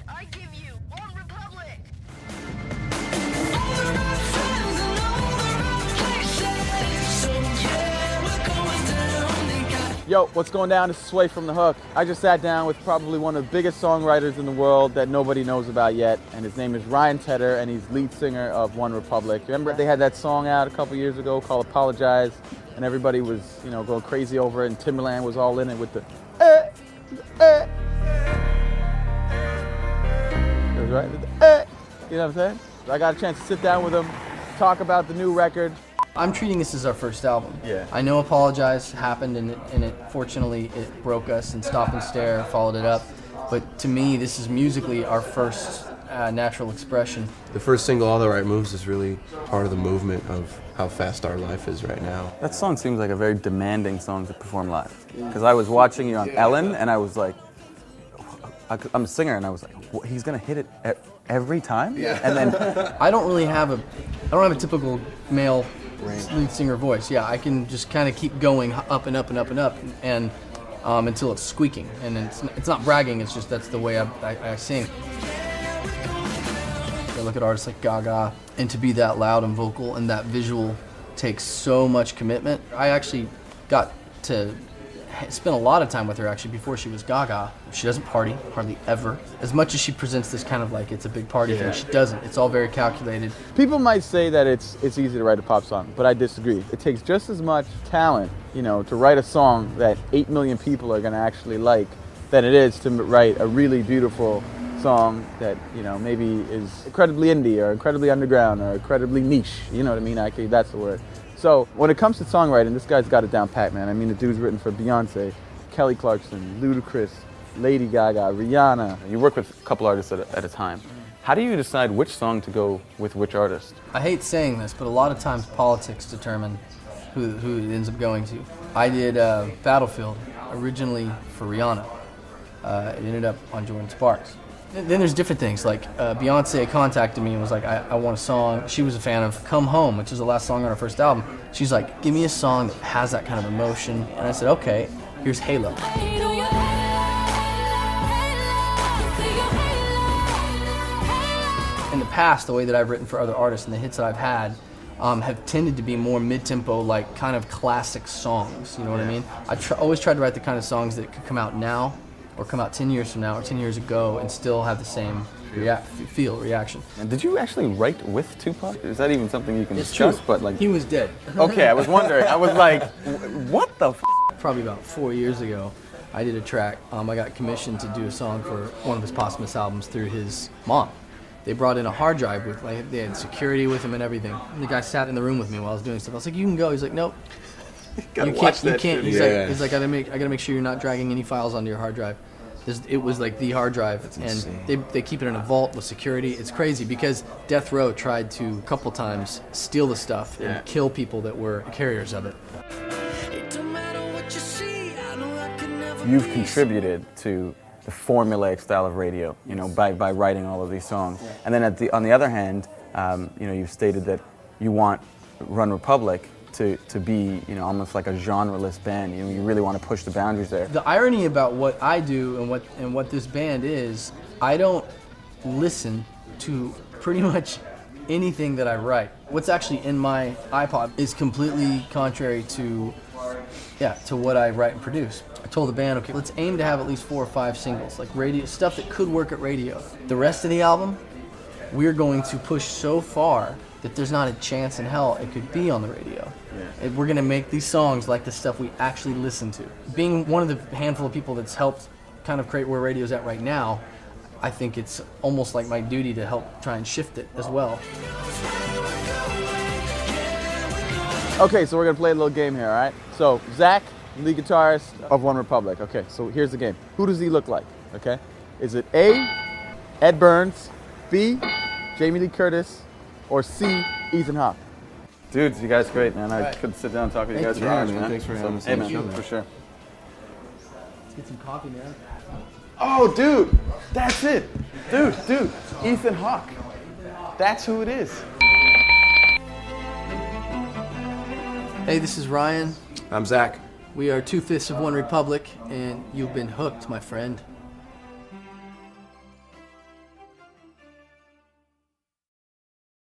I give you OneRepublic. Yo, what's going down? This is Sway from The Hook. I just sat down with probably one of the biggest songwriters in the world that nobody knows about yet, and his name is Ryan Tedder, and he's lead singer of OneRepublic. Remember they had that song out a couple years ago called Apologize, and everybody was, going crazy over it, and Timberland was all in it with the That's right. You know what I'm saying? So I got a chance to sit down with him, talk about the new record. I'm treating this as our first album. Yeah. I know Apologize happened and it fortunately it broke us, and Stop and Stare followed it up. But to me, this is musically our first natural expression. The first single, All the Right Moves, is really part of the movement of how fast our life is right now. That song seems like a very demanding song to perform live. Because I was watching you on Ellen, and I was like, I'm a singer, and I was like, he's gonna hit it every time? Yeah. And then I don't have a typical male lead singer voice. Yeah, I can just kind of keep going up and up and up and up, and until it's squeaking. And it's not bragging. It's just that's the way I sing. I look at artists like Gaga, and to be that loud and vocal and that visual takes so much commitment. I actually got to spend a lot of time with her actually before she was Gaga. She doesn't party hardly ever. As much as she presents this kind of like it's a big party thing, she doesn't. It's all very calculated. people might say that it's easy to write a pop song, but I disagree. It takes just as much talent, to write a song that 8 million people are gonna actually like than it is to write a really beautiful song that, maybe is incredibly indie or incredibly underground or incredibly niche. You know what I mean? Actually, that's the word. So when it comes to songwriting, this guy's got it down pat, man. I mean, the dude's written for Beyonce, Kelly Clarkson, Ludacris, Lady Gaga, Rihanna. You work with a couple artists at a time. How do you decide which song to go with which artist? I hate saying this, but a lot of times politics determine who it ends up going to. I did Battlefield originally for Rihanna. It ended up on Jordan Sparks. Then there's different things, like Beyonce contacted me and was like, I want a song. She was a fan of Come Home, which is the last song on her first album. She's like, give me a song that has that kind of emotion. And I said, okay, here's Halo. In the past, the way that I've written for other artists and the hits that I've had have tended to be more mid-tempo, like kind of classic songs, you know what I mean? I always tried to write the kind of songs that could come out now, or come out 10 years from now or 10 years ago and still have the same reaction. And did you actually write with Tupac? Is that even something you can It's discuss? true. But like, He was dead. okay, I was wondering. I was like, what the f? Probably about 4 years ago, I did a track. I got commissioned to do a song for one of his posthumous albums through his mom. They brought in a hard drive with, like, they had security with him and everything. And the guy sat in the room with me while I was doing stuff. I was like, you can go. He's like, nope. Gotta You watch that can't. shit. He's like, I gotta make sure you're not dragging any files onto your hard drive. It was like the hard drive, and they keep it in a vault with security. It's crazy because Death Row tried to a couple times steal the stuff and kill people that were carriers of it. You've contributed to the formulaic style of radio, by writing all of these songs. Yeah. And then on the other hand, you've stated that you want OneRepublic to be, almost like a genre-less band. You really want to push the boundaries there. The irony about what I do and what this band is, I don't listen to pretty much anything that I write. What's actually in my iPod is completely contrary to what I write and produce. I told the band, okay, let's aim to have at least 4 or 5 singles, like radio stuff that could work at radio. The rest of the album, we're going to push so far that there's not a chance in hell it could be on the radio. Yeah. We're gonna make these songs like the stuff we actually listen to. Being one of the handful of people that's helped kind of create where radio's at right now, I think it's almost like my duty to help try and shift it as well. Okay, so we're gonna play a little game here, all right? So Zach, lead guitarist of OneRepublic. Okay, so here's the game. Who does he look like? Okay, is it A, Ed Burns, B, Jamie Lee Curtis, or C, Ethan Hawke? Dudes, you guys great, man. I could sit down and talk with you guys for hours, man. Thanks for having us Hey, on the man, show, man. for sure. Let's get some coffee, man. Oh, dude, that's it. Dude, Ethan Hawke. That's who it is. Hey, this is Ryan. I'm Zach. We are 2/5 of OneRepublic, and you've been hooked, my friend.